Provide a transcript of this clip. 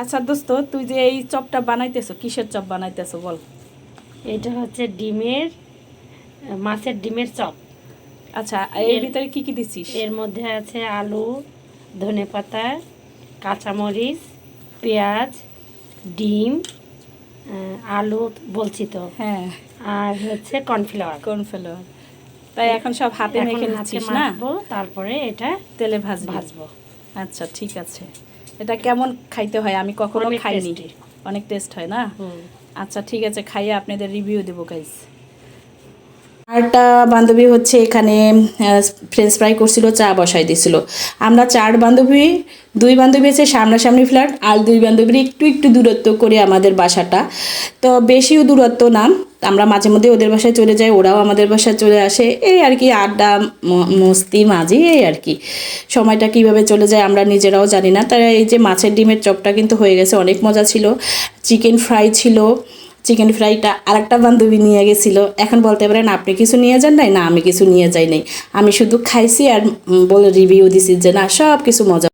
আচ্ছা দোস্ত, তুই যে এই চপটা বানাইতেছো, কিসের চপ বানাইতেছো বল। এটা হচ্ছে মাছের ডিমের চপ। আচ্ছা, এর ভিতরে কি কি দিছিস? এর মধ্যে আছে আলু, ধনেপাতা, কাঁচামরিচ, পেঁয়াজ, ডিম, আলু বলছি তো, হ্যাঁ, আর হচ্ছে কর্নফ্লাওয়ার। কর্নফ্লাওয়ার। তাই এখন সব হাতে এখন মেখে হাতে নিচ্ছিস না? মাখবো, তারপরে এটা তেলে ভাজবি? ভাজবো। আচ্ছা ঠিক আছে। এটা কেমন খাইতে হয়? আমি কখনো অনেক খাইনি। tasty। অনেক টেস্ট হয় না? আচ্ছা ঠিক আছে, খাইয়ে আপনাদের রিভিউ দেবো গাইস। আরটা বান্ধবী হচ্ছে এখানে ফ্রেঞ্চ ফ্রাই করছিল, চা বসাই দিছিল। আমরা চার বান্ধবী, দুই বান্ধবী আছে সামনাসামনি ফ্ল্যাট, আর দুই বান্ধবীর একটু একটু দূরত্ব করে আমাদের বাসাটা। তো বেশিও দূরত্ব না, আমরা মাঝে মধ্যে ওদের বাসায় চলে যাই, ওরাও আমাদের বাসায় চলে আসে, এই আর কি আড্ডা মস্তি মাঝি, এই আর কি সময়টা কিভাবে চলে যায় আমরা নিজেরাও জানি না। তাই এই যে মাছের ডিমের চপটা কিন্তু হয়ে গেছে, অনেক মজা ছিল। চিকেন ফ্রাই ছিল, চিকেন ফ্রাইটা আরেকটা বান্ধবী নিয়ে গেছিল। এখন বলতে পারেন আপনি কিছু নিয়ে যান নাই? না, আমি কিছু নিয়ে যাই নাই, আমি শুধু খাইছি আর বলে রিভিউ দিছি যে না সব কিছু মজা।